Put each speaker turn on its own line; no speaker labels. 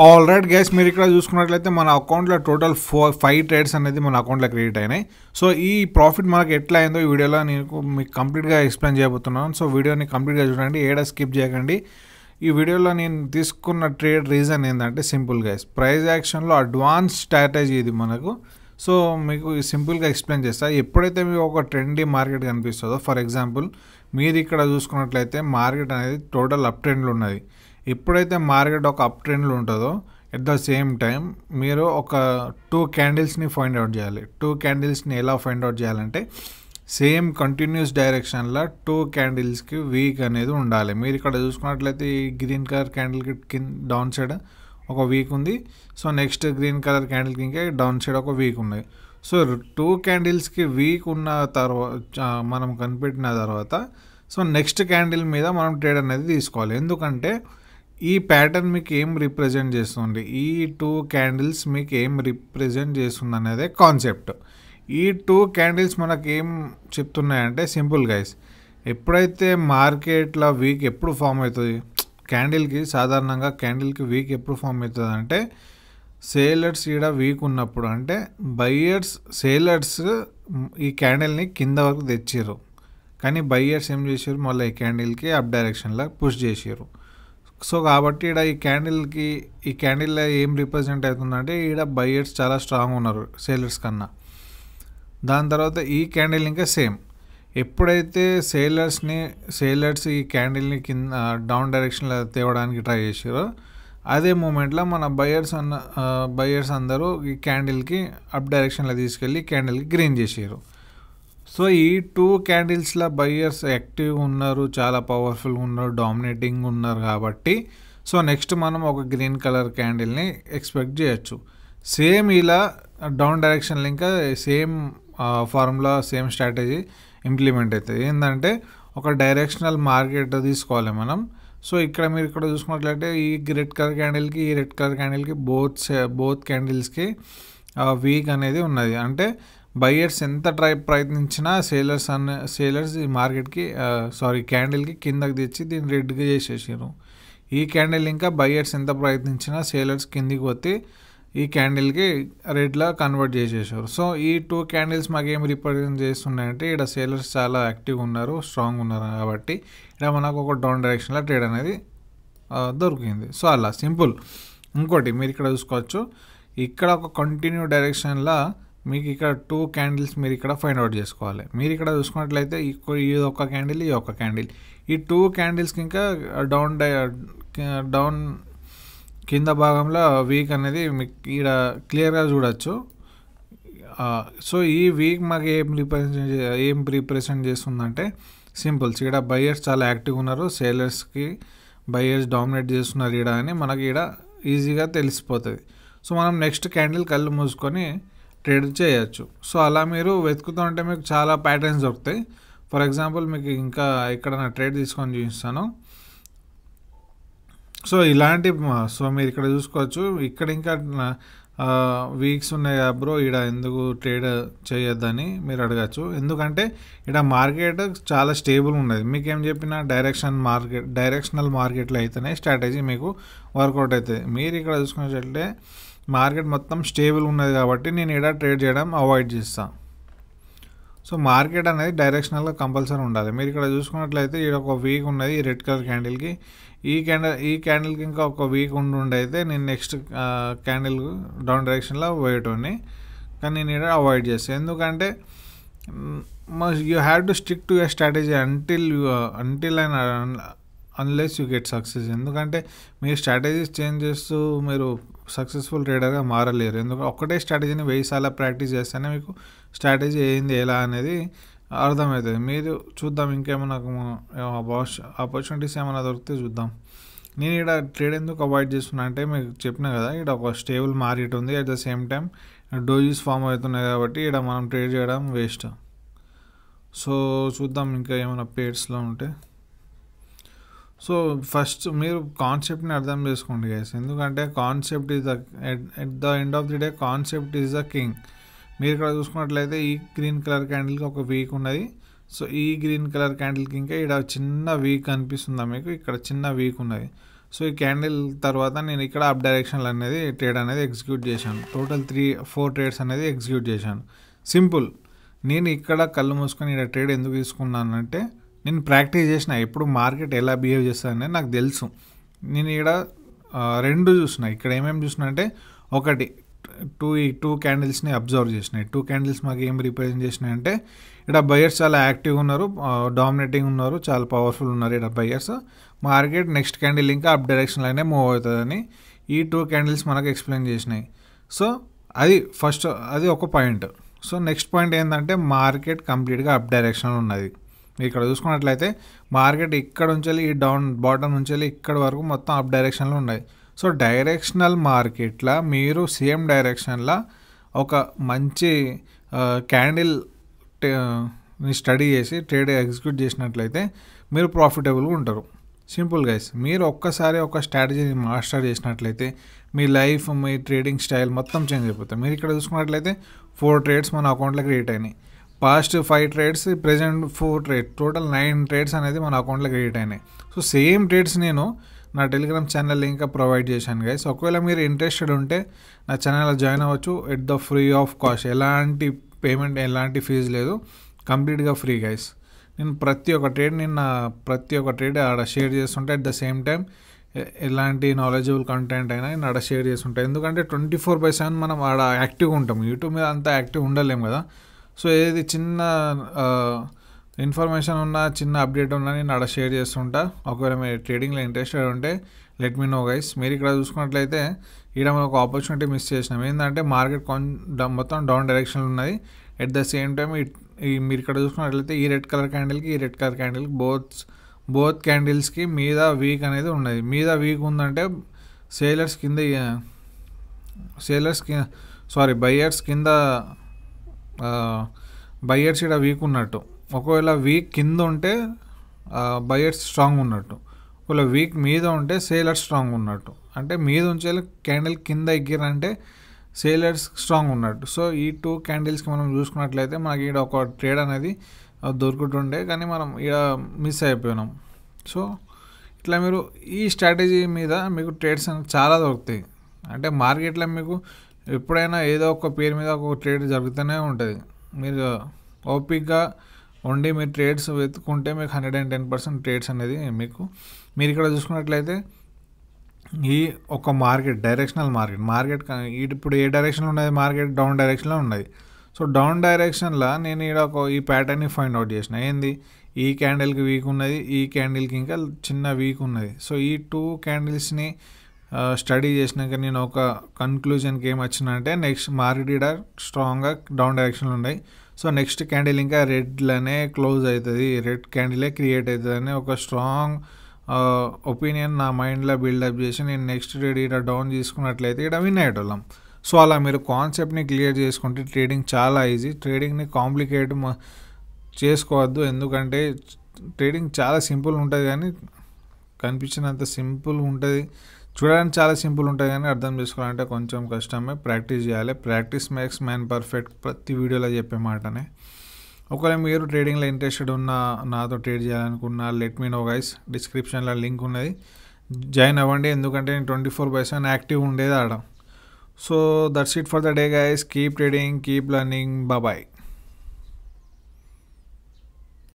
All right guys, మీరు ఇక్కడ చూసుకున్నట్లయితే మన అకౌంట్లో టోటల్ 5 ట్రేడ్స్ అనేది మన అకౌంట్లో క్రియేట్ అయినాయి. సో ఈ ప్రాఫిట్ మనకు ఎట్లా అయిందో ఈ వీడియోలో నేను మీకు కంప్లీట్గా ఎక్స్ప్లెయిన్ చేయబోతున్నాను. సో వీడియోని కంప్లీట్గా చూడండి, ఏడా స్కిప్ చేయకండి. ఈ వీడియోలో నేను తీసుకున్న ట్రేడ్ రీజన్ ఏంటంటే సింపుల్ గైస్, ప్రైస్ యాక్షన్లో అడ్వాన్స్ స్ట్రాటజీ ఇది మనకు. సో మీకు సింపుల్గా ఎక్స్ప్లెయిన్ చేస్తా. ఎప్పుడైతే మీకు ఒక ట్రెండీ మార్కెట్ కనిపిస్తుందో, ఫర్ ఎగ్జాంపుల్ మీరు ఇక్కడ చూసుకున్నట్లయితే మార్కెట్ అనేది టోటల్ అప్ ట్రెండ్లో ఉన్నది. ఎప్పుడైతే మార్కెట్ ఒక అప్ ట్రెండ్లో ఉంటుందో ఎట్ ద సేమ్ టైం మీరు ఒక 2 క్యాండిల్స్ని ఫైండ్ అవుట్ చేయాలి. 2 క్యాండిల్స్ని ఎలా ఫైండ్ అవుట్ చేయాలంటే సేమ్ కంటిన్యూస్ డైరెక్షన్లో 2 క్యాండిల్స్కి వీక్ అనేది ఉండాలి. మీరు ఇక్కడ చూసుకున్నట్లయితే ఈ గ్రీన్ కలర్ క్యాండిల్కి కింద డౌన్ సైడ్ ఒక వీక్ ఉంది. సో నెక్స్ట్ గ్రీన్ కలర్ క్యాండిల్కి ఇంకా డౌన్ సైడ్ ఒక వీక్ ఉన్నాయి. సో 2 క్యాండిల్స్కి వీక్ ఉన్న తర్వాత మనం కనిపెట్టిన తర్వాత సో నెక్స్ట్ క్యాండిల్ మీద మనం ట్రేడ్ అనేది తీసుకోవాలి. ఎందుకంటే ఈ ప్యాటర్న్ మీకు ఏం రిప్రజెంట్ చేస్తుంది, ఈ 2 క్యాండిల్స్ మీకు ఏం రిప్రజెంట్ చేస్తుంది అనేదే కాన్సెప్ట్. ఈ 2 క్యాండిల్స్ మనకు ఏం చెప్తున్నాయంటే సింపుల్ గైస్, ఎప్పుడైతే మార్కెట్లో వీక్ ఎప్పుడు ఫామ్ అవుతుంది, క్యాండిల్కి సాధారణంగా క్యాండిల్కి వీక్ ఎప్పుడు ఫామ్ అవుతుంది అంటే సేలర్స్ ఈడ వీక్ ఉన్నప్పుడు, అంటే సేలర్స్ ఈ క్యాండిల్ని కింద వరకు తెచ్చారు, కానీ బయ్యర్స్ ఏం చేశారు, మళ్ళీ ఈ క్యాండిల్కి అప్ డైరెక్షన్లో పుష్ చేసారు. సో కాబట్టి ఇక్కడ ఈ క్యాండిల్లో ఏం రిప్రజెంట్ అవుతుందంటే ఈడ బయ్యర్స్ చాలా స్ట్రాంగ్ ఉన్నారు సేలర్స్ కన్నా. దాని తర్వాత ఈ క్యాండిల్ ఇంకా సేమ్, ఎప్పుడైతే సేలర్స్ ఈ క్యాండిల్ని కింద డౌన్ డైరెక్షన్లో తేవడానికి ట్రై చేసారో అదే మూమెంట్లో మన బయ్యర్స్ అందరూ ఈ క్యాండిల్కి అప్ డైరెక్షన్లో తీసుకెళ్ళి క్యాండిల్కి గ్రీన్ చేసారు. సో ఈ 2 క్యాండిల్స్లో బయ్యర్స్ యాక్టివ్ ఉన్నారు, చాలా పవర్ఫుల్గా ఉన్నారు, డామినేటింగ్ ఉన్నారు. కాబట్టి సో నెక్స్ట్ మనం ఒక గ్రీన్ కలర్ క్యాండిల్ని ఎక్స్పెక్ట్ చేయొచ్చు. సేమ్ ఇలా డౌన్ డైరెక్షన్లో ఇంకా same formula, same strategy implement అవుతుంది. ఏంటంటే ఒక డైరెక్షనల్ మార్కెట్ తీసుకోవాలి మనం. సో మీరు ఇక్కడ చూసుకున్నట్లయితే ఈ రెడ్ కలర్ క్యాండిల్కి ఈ రెడ్ కలర్ క్యాండిల్కి బోత్ క్యాండిల్స్కి వీక్ అనేది ఉన్నది. అంటే బయ్యర్స్ ఎంత ప్రయత్నించినా సేలర్స్ ఈ మార్కెట్కి క్యాండిల్కి కిందకి తెచ్చి దీన్ని రెడ్గా చేసేసారు. ఈ క్యాండిల్ ఇంకా బయ్యర్స్ ఎంత ప్రయత్నించినా సేలర్స్ కిందికి పోతే ఈ క్యాండిల్కి రెడ్లా కన్వర్ట్ చేసేసారు. సో ఈ 2 క్యాండిల్స్ మాకు ఏం రిప్రజెంట్ చేస్తున్నాయంటే ఇక్కడ సేలర్స్ చాలా యాక్టివ్గా ఉన్నారు, స్ట్రాంగ్ ఉన్నారు. కాబట్టి ఇక్కడ మనకు ఒక డౌన్ డైరెక్షన్లో ట్రేడ్ అనేది దొరికింది. సో అలా సింపుల్. ఇంకోటి మీరు ఇక్కడ చూసుకోవచ్చు, ఇక్కడ ఒక కంటిన్యూ డైరెక్షన్లో మీకు ఇక్కడ 2 క్యాండిల్స్ మీరు ఇక్కడ ఫైండ్ అవుట్ చేసుకోవాలి. మీరు ఇక్కడ చూసుకున్నట్లయితే ఈ ఒక క్యాండిల్, ఈ ఒక క్యాండిల్, ఈ 2 క్యాండిల్స్కి ఇంకా డౌన్ కింద భాగంలో వీక్ అనేది మీకు ఇక్కడ క్లియర్గా చూడొచ్చు. సో ఈ వీక్ మాకు ఏం రిప్రజెంట్ చేస్తుందంటే సింపుల్స్, ఇక్కడ బయ్యర్స్ చాలా యాక్టివ్గా ఉన్నారు, బయ్యర్స్ డామినేట్ చేస్తున్నారు ఇక్కడ అని మనకి ఇక్కడ ఈజీగా తెలిసిపోతుంది. సో మనం నెక్స్ట్ క్యాండిల్ కళ్ళు మూసుకొని ట్రేడ్ చేయొచ్చు. సో అలా మీరు వెతుకుతూ ఉంటే మీకు చాలా ప్యాటర్న్స్ దొరుకుతాయి. ఫర్ ఎగ్జాంపుల్ మీకు ఇంకా ఇక్కడ నా ట్రేడ్ తీసుకొని చూపిస్తాను. సో మీరు ఇక్కడ చూసుకోవచ్చు, ఇక్కడ ఇంకా వీక్స్ ఉన్నాయి కదా బ్రో, ఇక్కడ ఎందుకు ట్రేడ్ చేయొద్దని మీరు అడగచ్చు. ఎందుకంటే ఇక్కడ మార్కెట్ చాలా స్టేబుల్ ఉన్నది. మీకేం చెప్పినా డైరెక్షనల్ మార్కెట్లో అయితేనే స్ట్రాటజీ మీకు వర్కౌట్ అవుతుంది. మీరు ఇక్కడ చూసుకున్నట్లయితే మార్కెట్ మొత్తం స్టేబుల్ ఉన్నది కాబట్టి నేను ఇక్కడ ట్రేడ్ చేయడం అవాయిడ్ చేస్తాను. సో మార్కెట్ అనేది డైరెక్షనల్గా కంపల్సరీ ఉండాలి. మీరు ఇక్కడ చూసుకున్నట్లయితే ఇక్కడ ఒక వీక్ ఉన్నది ఈ రెడ్ కలర్ క్యాండిల్కి, ఈ క్యాండిల్కి ఇంకా ఒక వీక్ అయితే నేను నెక్స్ట్ క్యాండిల్ డౌన్ డైరెక్షన్లో పోయేటోని, కానీ నేను ఇక్కడ అవాయిడ్ చేస్తాను. ఎందుకంటే you have to stick to your strategy until unless you get success. ఎందుకంటే మీరు స్ట్రాటజీస్ చేంజ్ చేస్తూ మీరు సక్సెస్ఫుల్ ట్రేడర్గా మారలేరు. ఎందుకంటే ఒక్కటే స్ట్రాటజీని 1000 సార్లు ప్రాక్టీస్ చేస్తేనే మీకు స్ట్రాటజీ ఏంది ఎలా అనేది అర్థమవుతుంది. మీరు చూద్దాం ఇంకేమైనా ఆపర్చునిటీస్ ఏమైనా దొరికితే చూద్దాం. నేను ఇక్కడ ట్రేడ్ ఎందుకు అవాయిడ్ చేస్తున్నా అంటే మీకు చెప్పినా కదా, ఇక్కడ ఒక స్టేబుల్ మార్కెట్ ఉంది, at the same time dojis form అవుతున్నాయి కాబట్టి ఇక్కడ మనం ట్రేడ్ చేయడం వేస్ట్. సో చూద్దాం ఇంకా ఏమైనా పేర్స్లో ఉంటే. సో ఫస్ట్ మీరు కాన్సెప్ట్ని అర్థం చేసుకోండి గైస్, ఎందుకంటే concept is at the end of the day concept is the king. మీరు ఇక్కడ చూసుకున్నట్లయితే ఈ గ్రీన్ కలర్ క్యాండిల్కి ఒక వీక్ ఉన్నది. సో ఈ గ్రీన్ కలర్ క్యాండిల్కి ఇంకా ఇక్కడ చిన్న వీక్ అనిపిస్తుందా మీకు, ఇక్కడ చిన్న వీక్ ఉన్నది. సో ఈ క్యాండిల్ తర్వాత నేను ఇక్కడ అప్ డైరెక్షన్లు అనేది ట్రేడ్ అనేది ఎగ్జిక్యూట్ చేశాను. టోటల్ 3-4 ట్రేడ్స్ అనేది ఎగ్జిక్యూట్ చేశాను. సింపుల్. నేను ఇక్కడ కళ్ళు మూసుకొని ఇక్కడ ట్రేడ్ ఎందుకు తీసుకున్నానంటే నేను ప్రాక్టీస్ చేసిన ఎప్పుడు మార్కెట్ ఎలా బిహేవ్ చేస్తుందనేది నాకు తెలుసు. నేను ఇక్కడ 2 చూసిన. ఇక్కడ ఏమేమి చూసిన అంటే ఒకటి టూ క్యాండిల్స్ని అబ్జర్వ్ చేసినాయి. 2 క్యాండిల్స్ మాకు ఏం రిప్రజెంట్ చేసినాయి అంటే ఇక్కడ బయర్స్ చాలా యాక్టివ్గా ఉన్నారు, డామినేటింగ్ ఉన్నారు, చాలా పవర్ఫుల్ ఉన్నారు ఇక్కడ బయర్స్. మార్కెట్ నెక్స్ట్ క్యాండిల్ ఇంకా అప్ డైరెక్షన్లోనే మూవ్ అవుతుందని ఈ 2 క్యాండిల్స్ మనకు ఎక్స్ప్లెయిన్ చేసినాయి. సో అది ఫస్ట్, అది ఒక పాయింట్. సో నెక్స్ట్ పాయింట్ ఏంటంటే మార్కెట్ కంప్లీట్గా అప్ డైరెక్షన్లో ఉన్నది. ఇక్కడ చూసుకున్నట్లయితే మార్కెట్ ఇక్కడ నుంచి ఈ బాటమ్ నుంచి ఇక్కడ వరకు మొత్తం అప్ డైరెక్షన్లో ఉన్నాయి. సో డైరెక్షనల్ మార్కెట్లో మీరు సేమ్ డైరెక్షన్లో ఒక మంచి క్యాండిల్ స్టడీ చేసి ట్రేడ్ ఎగ్జిక్యూట్ చేసినట్లయితే మీరు ప్రాఫిటబుల్గా ఉంటారు. Simple guys. మీరు ఒక్కసారి ఒక స్ట్రాటజీని మాస్టర్ చేసినట్లయితే మీ లైఫ్, మీ ట్రేడింగ్ స్టైల్ మొత్తం చేంజ్ అయిపోతుంది. మీరు ఇక్కడ చూసుకున్నట్లయితే 4 ట్రేడ్స్ మన అకౌంట్లో క్రియేట్ అయినాయి. Past 5 trades, present 4 trades, total 9 trades అనేది మన అకౌంట్లో క్రియేట్ అయినాయి. సో సేమ్ ట్రేడ్స్ నేను నా టెలిగ్రామ్ ఛానల్ లింక్ ప్రొవైడ్ చేశాను గైస్. ఒకవేళ మీరు ఇంట్రెస్టెడ్ ఉంటే నా ఛానల్లో జాయిన్ అవ్వచ్చు at the free of cost. ఎలాంటి పేమెంట్, ఎలాంటి ఫీజు లేదు, కంప్లీట్గా ఫ్రీ గైస్. నేను ప్రతి ఒక్క ట్రేడ్ ఆడ షేర్ చేస్తుంటే అట్ ద సేమ్ టైం ఎలాంటి నాలెడ్జబుల్ కంటెంట్ అయినా నేను ఆడ షేర్ చేస్తుంటాను. ఎందుకంటే 24/7 మనం ఆడ యాక్టివ్గా ఉంటాం. యూట్యూబ్ మీద అంతా యాక్టివ్ ఉండలేము కదా. సో ఏది చిన్న ఇన్ఫర్మేషన్ ఉన్నా, చిన్న అప్డేట్ ఉన్నా నేను ఆడ షేర్ చేస్తుంటా. ఒకవేళ మీరు ట్రేడింగ్లో ఇంట్రెస్టెడ్ ఉంటే లెట్ మీ నో గైస్. మీరు ఇక్కడ చూసుకున్నట్లయితే ఇక్కడ మనం ఒక ఆపర్చునిటీ మిస్ చేసినాం. ఏంటంటే మార్కెట్ మొత్తం డౌన్ డైరెక్షన్లో ఉన్నది. ఎట్ ద సేమ్ టైం మీరు ఇక్కడ చూసుకున్నట్లయితే ఈ రెడ్ కలర్ క్యాండిల్కి, ఈ రెడ్ కలర్ క్యాండిల్కి బోత్ క్యాండిల్స్కి మీద వీక్ అనేది ఉన్నది. మీద వీక్ ఉందంటే బయ్యర్స్ ఇక్కడ వీక్ ఉన్నట్టు. ఒకవేళ వీక్ కింద ఉంటే బయ్యర్స్ స్ట్రాంగ్ ఉన్నట్టు. ఒకవేళ వీక్ మీద ఉంటే సేలర్స్ స్ట్రాంగ్ ఉన్నట్టు. అంటే మీద ఉంచే క్యాండిల్ కింద ఎగ్గిరంటే సేలర్స్ స్ట్రాంగ్ ఉన్నట్టు. సో ఈ 2 క్యాండిల్స్కి మనం చూసుకున్నట్లయితే మనకి ఇక్కడ ఒక ట్రేడ్ అనేది దొరుకుతుండే, కానీ మనం ఇక్కడ మిస్ అయిపోయినాం. సో ఇట్లా మీరు ఈ స్ట్రాటజీ మీద మీకు ట్రేడ్స్ అనేది చాలా దొరుకుతాయి. అంటే మార్కెట్లో మీకు ఎప్పుడైనా ఏదో ఒక పేరు మీద ఒక ట్రేడ్ జరుగుతూనే ఉంటుంది. మీరు ఓపిక్గా ఉండి మీరు ట్రేడ్స్ వెతుకుంటే మీకు 110% ట్రేడ్స్ అనేది మీరు ఇక్కడ చూసుకున్నట్లయితే ఈ ఒక డైరెక్షనల్ మార్కెట్ ఇప్పుడు ఏ డైరెక్షన్లో ఉన్నది, మార్కెట్ డౌన్ డైరెక్షన్లో ఉన్నది. సో డౌన్ డైరెక్షన్లో నేను ఇక్కడ ఈ ప్యాటర్న్ని ఫైండ్ అవుట్ చేసిన. ఏంది, ఈ క్యాండిల్కి వీక్ ఉన్నది, ఈ క్యాండిల్కి ఇంకా చిన్న వీక్ ఉన్నది. సో ఈ 2 క్యాండిల్స్ని స్టడీ చేసినాక నేను ఒక కన్క్లూజన్కి ఏం వచ్చినా అంటే నెక్స్ట్ మార్కెట్ ఇక్కడ స్ట్రాంగ్గా డౌన్ డైరెక్షన్లో ఉన్నాయి. సో నెక్స్ట్ క్యాండిల్ ఇంకా రెడ్లోనే క్లోజ్ అవుతుంది, రెడ్ క్యాండిలే క్రియేట్ అవుతుంది అని ఒక స్ట్రాంగ్ ఒపీనియన్ నా మైండ్లో బిల్డప్ చేసి నేను నెక్స్ట్ ట్రేడ్ ఇక్కడ డౌన్ తీసుకున్నట్లయితే ఇక్కడ విన్ అయ్యేటోళ్ళం. సో అలా మీరు కాన్సెప్ట్ని క్లియర్ చేసుకుంటే ట్రేడింగ్ చాలా ఈజీ. ట్రేడింగ్ని కాంప్లికేట్ చేసుకోవద్దు. ఎందుకంటే ట్రేడింగ్ చాలా సింపుల్ ఉంటుంది, కానీ కనిపించినంత సింపుల్ ఉంటుంది, చూడడానికి చాలా సింపుల్ ఉంటుంది, కానీ అర్థం చేసుకోవాలంటే కొంచెం కష్టమే. ప్రాక్టీస్ చేయాలి. ప్రాక్టీస్ మేక్స్ మ్యాన్ పర్ఫెక్ట్, ప్రతి వీడియోలో చెప్పే మాటనే. ఒకవేళ మీరు ట్రేడింగ్లో ఇంట్రెస్టెడ్ ఉన్న, నాతో ట్రేడ్ చేయాలనుకున్నా లెట్ మీ నో గైస్. డిస్క్రిప్షన్లో లింక్ ఉన్నది, జాయిన్ అవ్వండి. ఎందుకంటే నేను 24/7 యాక్టివ్ ఉండేది ఆడ. So that's it for the day guys. Keep trading, keep learning. Bye.